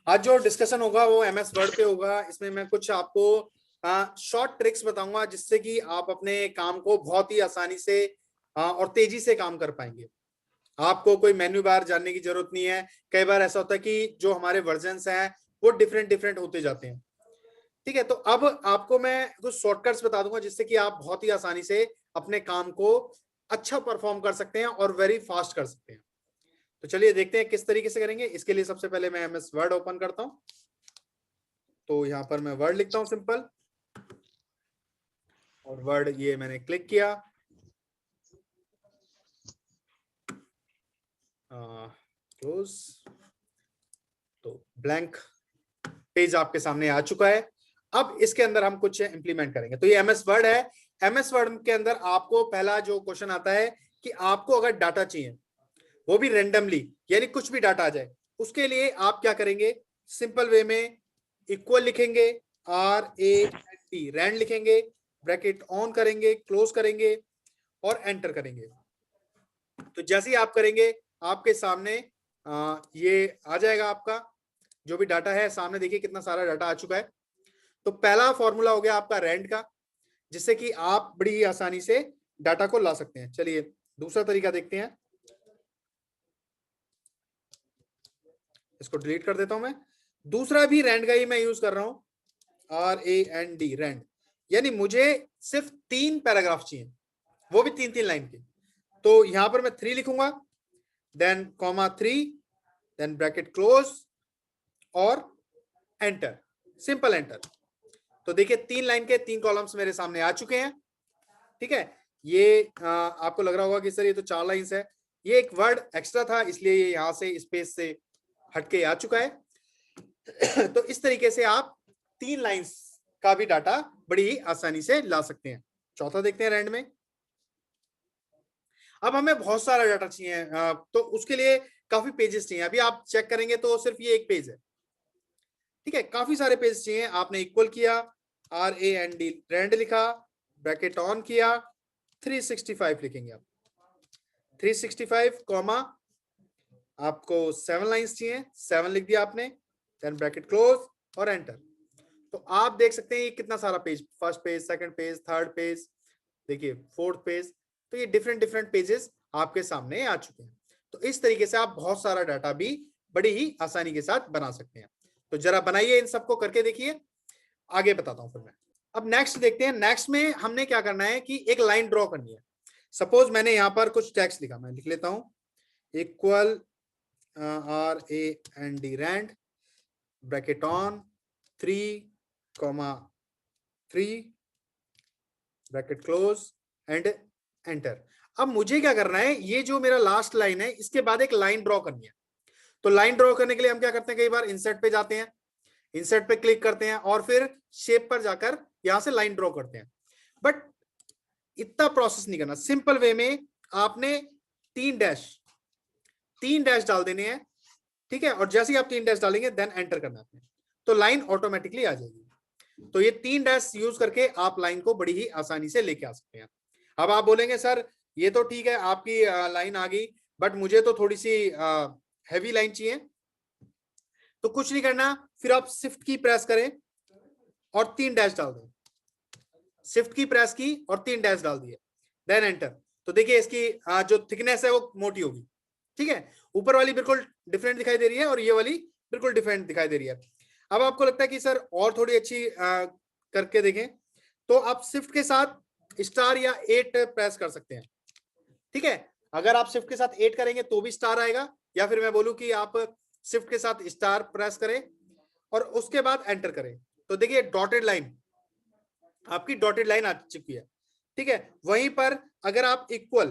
आज जो डिस्कशन होगा वो एमएस वर्ड पे होगा। इसमें मैं कुछ आपको शॉर्ट ट्रिक्स बताऊंगा जिससे कि आप अपने काम को बहुत ही आसानी से और तेजी से काम कर पाएंगे। आपको कोई मेन्यू बार जानने की जरूरत नहीं है। कई बार ऐसा होता है कि जो हमारे वर्जन्स हैं वो डिफरेंट डिफरेंट होते जाते हैं। ठीक है, तो अब आपको मैं कुछ शॉर्टकट्स बता दूंगा जिससे कि आप बहुत ही आसानी से अपने काम को अच्छा परफॉर्म कर सकते हैं और वेरी फास्ट कर सकते हैं। तो चलिए देखते हैं किस तरीके से करेंगे। इसके लिए सबसे पहले मैं एमएस वर्ड ओपन करता हूं। तो यहां पर मैं वर्ड लिखता हूं सिंपल, और वर्ड ये मैंने क्लिक किया। क्लोज। तो ब्लैंक पेज आपके सामने आ चुका है। अब इसके अंदर हम कुछ इंप्लीमेंट करेंगे। तो ये एमएस वर्ड है। एमएस वर्ड के अंदर आपको पहला जो क्वेश्चन आता है कि आपको अगर डाटा चाहिए वो भी रेंडमली, यानी कुछ भी डाटा आ जाए, उसके लिए आप क्या करेंगे? सिंपल वे में इक्वल लिखेंगे, RAND, रैंड लिखेंगे, ब्रैकेट ऑन करेंगे, क्लोज करेंगे और एंटर करेंगे। तो जैसे ही आप करेंगे आपके सामने ये आ जाएगा। आपका जो भी डाटा है सामने, देखिए कितना सारा डाटा आ चुका है। तो पहला फॉर्मूला हो गया आपका रैंड का, जिससे कि आप बड़ी ही आसानी से डाटा को ला सकते हैं। चलिए दूसरा तरीका देखते हैं। इसको डिलीट कर देता हूं मैं। दूसरा भी रैंड का ही मैं यूज कर रहा हूं, RAND, रैंड। यानी मुझे सिर्फ 3 पैराग्राफ चाहिए, वो भी 3-3 लाइन के। तो यहां पर मैं 3 लिखूंगा, then comma 3, then bracket close और एंटर, सिंपल एंटर। तो देखिए 3 लाइन के 3 कॉलम्स मेरे सामने आ चुके हैं। ठीक है, ये आपको लग रहा होगा कि सर ये तो 4 लाइंस है। ये एक वर्ड एक्स्ट्रा था, इसलिए ये यहां से स्पेस से हटके आ चुका है। तो इस तरीके से आप 3 लाइंस का भी डाटा बड़ी ही आसानी से ला सकते हैं। चौथा देखते हैं रैंड में। अब हमें बहुत सारा डाटा चाहिए, तो उसके लिए काफी पेजेस चाहिए। अभी आप चेक करेंगे तो सिर्फ ये एक पेज है। ठीक है, काफी सारे पेज चाहिए। आपने इक्वल किया, RAND, रैंड लिखा, ब्रैकेट ऑन किया, 365 लिखेंगे आप, 365 कॉमा, आपको 7 लाइंस चाहिए, 7 लिख दिया आपने, देन ब्रैकेट क्लोज और एंटर। तो आप देख सकते हैं ये कितना सारा page, first page, second page, third page, देखिए फोर्थ पेज। तो ये डिफरेंट डिफरेंट पेजेस आपके सामने आ चुके हैं। तो इस तरीके से आप बहुत सारा डाटा भी बड़ी ही आसानी के साथ बना सकते हैं। तो जरा बनाइए, इन सबको करके देखिए, आगे बताता हूं फिर मैं। अब नेक्स्ट देखते हैं। नेक्स्ट में हमने क्या करना है कि एक लाइन ड्रॉ करनी है। सपोज मैंने यहां पर कुछ टेक्स्ट लिखा, मैं लिख लेता हूं, equal RAND, rand, bracket on, 3,3, bracket close and enter. अब मुझे क्या करना है, ये जो मेरा लास्ट लाइन है इसके बाद एक लाइन ड्रॉ करनी है। तो लाइन ड्रॉ करने के लिए हम क्या करते हैं, कई बार इंसर्ट पे जाते हैं, इंसर्ट पे क्लिक करते हैं और फिर शेप पर जाकर यहां से लाइन ड्रॉ करते हैं। बट इतना प्रोसेस नहीं करना। सिंपल वे में आपने 3 डैश डाल देने हैं। ठीक है, और जैसे ही आप 3 डैश डालेंगे देन एंटर करना है आपने, तो लाइन ऑटोमेटिकली आ जाएगी। तो ये 3 डैश यूज करके आप लाइन को बड़ी ही आसानी से लेके आ सकते हैं। अब आप बोलेंगे सर ये तो ठीक है आपकी लाइन आ गई, बट मुझे तो थोड़ी सी हैवी लाइन चाहिए। तो कुछ नहीं करना, फिर आप शिफ्ट की प्रेस करें और 3 डैश डाल दें। शिफ्ट की प्रेस की और 3 डैश डाल दिए, देन एंटर। तो देखिए इसकी जो थिकनेस है वो मोटी होगी। ठीक है, ऊपर वाली बिल्कुल डिफरेंट दिखाई दे रही है और ये वाली बिल्कुल डिफरेंट दिखाई दे रही है। अब आपको लगता है कि सर और थोड़ी अच्छी करके देखें, तो आप शिफ्ट के साथ स्टार या 8 प्रेस कर सकते हैं। ठीक है, अगर आप शिफ्ट के साथ 8 करेंगे तो भी स्टार आएगा, या फिर मैं बोलूं कि आप शिफ्ट के साथ स्टार प्रेस करें और उसके बाद एंटर करें। तो देखिए डॉटेड लाइन, आपकी डॉटेड लाइन आ चुकी है। ठीक है, वहीं पर अगर आप इक्वल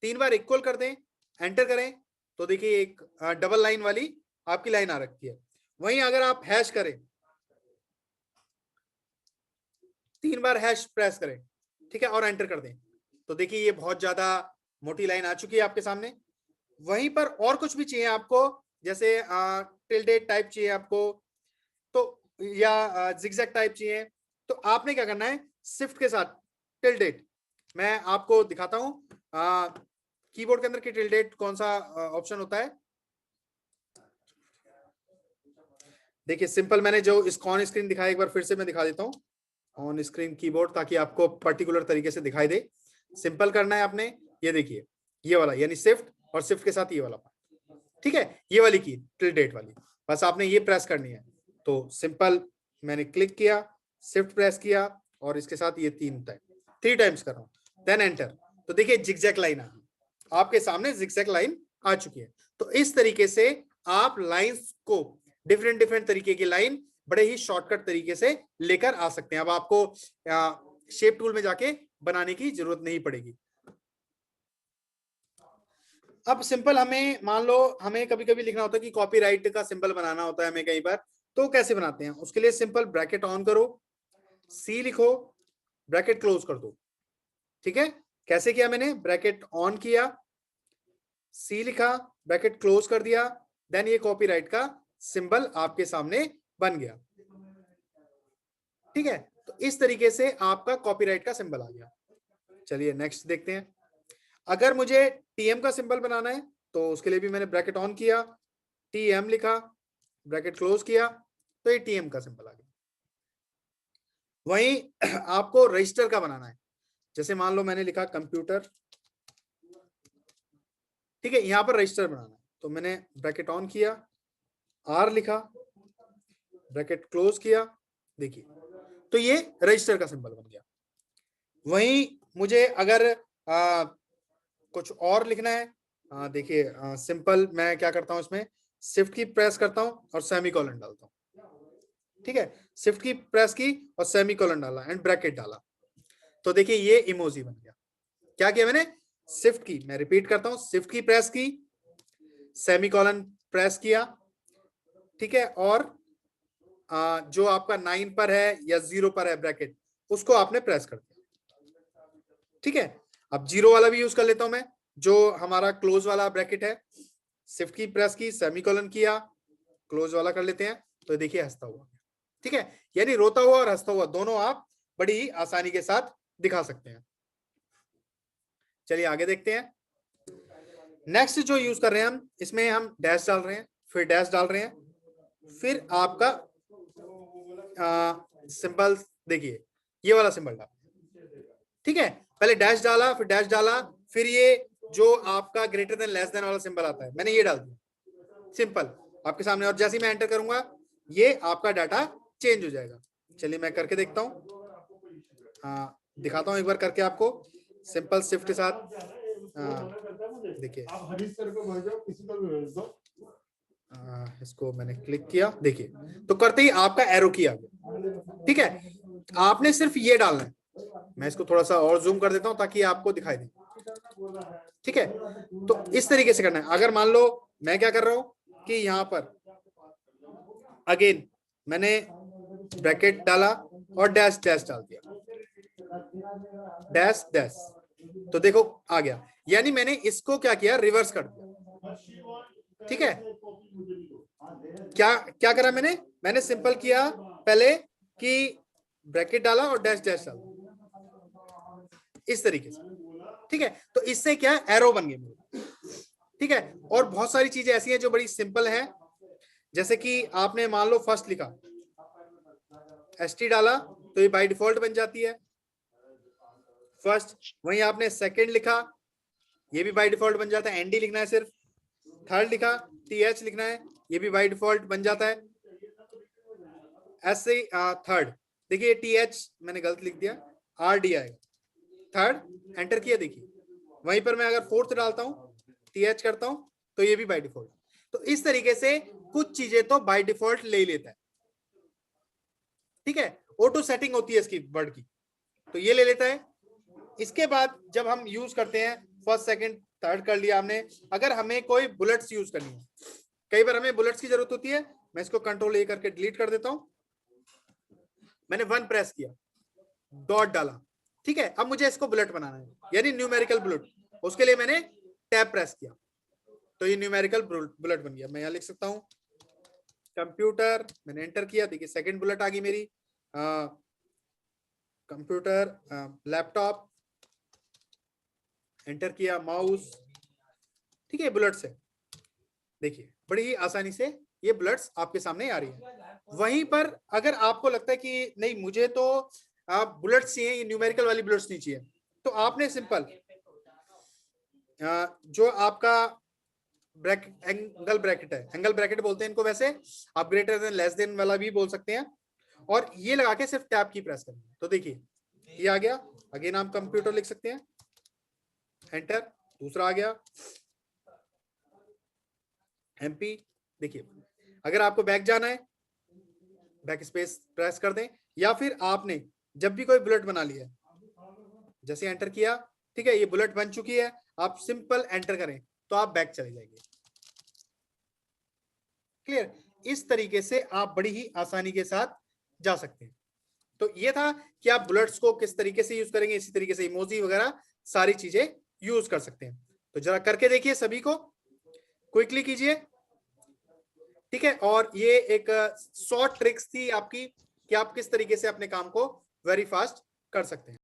3 बार इक्वल कर दें, एंटर करें, तो देखिए एक डबल लाइन वाली आपकी लाइन आ रखी है। वहीं अगर आप हैश करें, 3 बार हैश प्रेस करें, ठीक है, और एंटर कर दें, तो देखिए ये बहुत ज्यादा मोटी लाइन आ चुकी है आपके सामने। वहीं पर और कुछ भी चाहिए आपको, जैसे टिल्डेड टाइप चाहिए आपको, तो या जिगजैग टाइप चाहिए, तो आपने क्या करना है, शिफ्ट के साथ टिल्डेड, मैं आपको दिखाता हूं कीबोर्ड के अंदर की टिल्डेड कौन सा ऑप्शन होता है। देखिए सिंपल मैंने जो इस ऑन स्क्रीन दिखाया, एक बार फिर से मैं दिखा देता हूँ ऑन स्क्रीन कीबोर्ड, ताकि आपको पर्टिकुलर तरीके से दिखाई दे। सिंपल करना है आपने, ये देखिए ये वाला यानी शिफ्ट, और शिफ्ट के साथ ये वाला पार्ट, ठीक है, ये वाली की टिल डेट वाली, बस आपने ये प्रेस करनी है। तो सिंपल मैंने क्लिक किया, शिफ्ट प्रेस किया, और इसके साथ ये 3 टाइम्स कर रहा हूँ, देन एंटर। तो देखिए जिगजैग लाइन आ गई आपके सामने, जिगजैग लाइन आ चुकी है। तो इस तरीके से आप लाइंस को, डिफरेंट डिफरेंट तरीके की लाइन बड़े ही शॉर्टकट तरीके से लेकर आ सकते हैं। अब आपको शेप टूल में जाके बनाने की जरूरत नहीं पड़ेगी। अब सिंपल हमें मान लो हमें कभी कभी लिखना होता है कि कॉपीराइट का सिंबल बनाना होता है हमें कई बार, तो कैसे बनाते हैं? उसके लिए सिंपल ब्रैकेट ऑन करो, सी लिखो, ब्रैकेट क्लोज कर दो। ठीक है, कैसे किया मैंने? ब्रैकेट ऑन किया, सी लिखा, ब्रैकेट क्लोज कर दिया, देन ये कॉपीराइट का सिंबल आपके सामने बन गया। ठीक है, तो इस तरीके से आपका कॉपीराइट का सिंबल आ गया। चलिए नेक्स्ट देखते हैं। अगर मुझे टीएम का सिंबल बनाना है तो उसके लिए भी मैंने ब्रैकेट ऑन किया, टीएम लिखा, ब्रैकेट क्लोज किया, तो ये टीएम का सिंबल आ गया। वहीं आपको रजिस्टर का बनाना है, जैसे मान लो मैंने लिखा कंप्यूटर, ठीक है, यहां पर रजिस्टर बनाना है, तो मैंने ब्रैकेट ऑन किया, आर लिखा, ब्रैकेट क्लोज किया, देखिए तो ये रजिस्टर का सिंबल बन गया। वहीं मुझे अगर कुछ और लिखना है, देखिए सिंपल मैं क्या करता हूं, इसमें शिफ्ट की प्रेस करता हूं और सेमीकोलन डालता हूं। ठीक है, शिफ्ट की प्रेस की और सेमीकोलन डाला एंड ब्रैकेट डाला, तो देखिए ये इमोजी बन गया। क्या किया मैंने? शिफ्ट की, मैं रिपीट करता हूं, शिफ्ट की प्रेस की, सेमीकोलन प्रेस किया, ठीक है, और जो आपका 9 पर है या 0 पर है ब्रैकेट, उसको आपने प्रेस कर दिया। ठीक है, अब 0 वाला भी यूज कर लेता हूं मैं, जो हमारा क्लोज वाला ब्रैकेट है, शिफ्ट की प्रेस की, सेमीकोलन किया, क्लोज वाला कर लेते हैं, तो देखिए हंसता हुआ। ठीक है, यानी रोता हुआ और हंसता हुआ दोनों आप बड़ी ही आसानी के साथ दिखा सकते हैं। चलिए आगे देखते हैं। नेक्स्ट जो यूज कर रहे हैं हम, इसमें हम डैश डाल रहे हैं, फिर डैश डाल रहे हैं, फिर आपका सिंबल देखिए ये वाला सिंबल डाल, ठीक है, पहले डैश डाला, फिर डैश डाला, फिर ये जो आपका ग्रेटर देन लेस देन वाला सिंबल आता है, मैंने ये डाल दिया सिंपल आपके सामने, और जैसे ही मैं एंटर करूंगा ये आपका डाटा चेंज हो जाएगा। चलिए मैं करके देखता हूँ, दिखाता हूँ एक बार करके आपको, सिंपल शिफ्ट के साथ। देखिए इसको मैंने क्लिक किया, देखिए तो करते ही आपका एरो की आ गया। ठीक है, आपने सिर्फ ये डालना है, मैं इसको थोड़ा सा और जूम कर देता हूं ताकि आपको दिखाई दे। ठीक है, तो इस तरीके से करना है। अगर मान लो मैं क्या कर रहा हूं कि यहां पर अगेन मैंने ब्रैकेट डाला और डैश डैश डाल दिया, डैश डैश, तो देखो आ गया, यानी मैंने इसको क्या किया, रिवर्स कर दिया। ठीक है, क्या क्या करा मैंने सिंपल किया पहले कि ब्रैकेट डाला और डैश डैश डाला इस तरीके से। ठीक है, तो इससे क्या एरो बन गए। ठीक है, और बहुत सारी चीजें ऐसी हैं जो बड़ी सिंपल हैं, जैसे कि आपने मान लो फर्स्ट लिखा, एसटी डाला, तो ये बाय डिफॉल्ट बन जाती है फर्स्ट। वहीं आपने सेकंड लिखा, ये भी बाय डिफॉल्ट बन जाता है, एनडी लिखना है सिर्फ। थर्ड लिखा, टीएच लिखना है, ये भी बाय डिफॉल्ट बन जाता है। ऐसे थर्ड, देखिए टीएच मैंने गलत लिख दिया, आर डी आएगा, थर्ड एंटर किया, देखिए वहीं पर मैं अगर फोर्थ डालता हूं, टीएच करता हूं, तो ये भी बाय डिफॉल्ट। तो इस तरीके से कुछ चीजें तो बाय डिफॉल्ट ले लेता है। ठीक है, ऑटो सेटिंग होती है इसकी वर्ड की, तो ये ले लेता है। इसके बाद जब हम यूज करते हैं, फर्स्ट सेकंड थर्ड कर लिया हमने, अगर हमें कोई बुलेट्स यूज करनी है, कई बार हमें बुलेट्स की जरूरत होती है, मैं इसको कंट्रोल ए करके डिलीट कर देता हूं। मैंने 1 प्रेस किया, डॉट डाला, ठीक है, अब मुझे इसको बुलेट बनाना है, यानी न्यूमेरिकल बुलेट, उसके लिए मैंने टैब प्रेस किया, तो ये न्यूमेरिकल बुलेट बन गया। मैं यहां लिख सकता हूं कंप्यूटर, मैंने एंटर किया, देखिए सेकंड बुलेट आ गई मेरी, कंप्यूटर, लैपटॉप, एंटर किया, माउस, ठीक है, बुलेट से देखिए बड़ी ही आसानी से ये बुलेट्स आपके सामने आ रही है। वहीं पर अगर आपको लगता है कि नहीं मुझे तो बुलेट्स चाहिए, ये न्यूमेरिकल वाली बुलेट्स नहीं चाहिए, तो आपने सिंपल जो आपका एंगल ब्रैकेट है, एंगल ब्रैकेट बोलते हैं इनको वैसे, आप ग्रेटर देन लेस देन वाला भी बोल सकते हैं, और ये लगा के सिर्फ टैब की प्रेस करनी है। तो देखिए ये आ गया, अगेन आप कंप्यूटर लिख सकते हैं, एंटर, दूसरा आ गया एमपी। देखिए अगर आपको बैक जाना है बैक स्पेस प्रेस कर दें, या फिर आपने जब भी कोई बुलेट बना लिया जैसे एंटर किया, ठीक है, ये बुलेट बन चुकी है, आप सिंपल एंटर करें तो आप बैक चले जाएंगे। क्लियर? इस तरीके से आप बड़ी ही आसानी के साथ जा सकते हैं। तो ये था कि आप बुलेट्स को किस तरीके से यूज करेंगे, इसी तरीके से इमोजी वगैरह सारी चीजें यूज कर सकते हैं। तो जरा करके देखिए, सभी को क्विकली कीजिए, ठीक है। और ये एक शॉर्ट ट्रिक्स थी आपकी कि आप किस तरीके से अपने काम को वेरी फास्ट कर सकते हैं।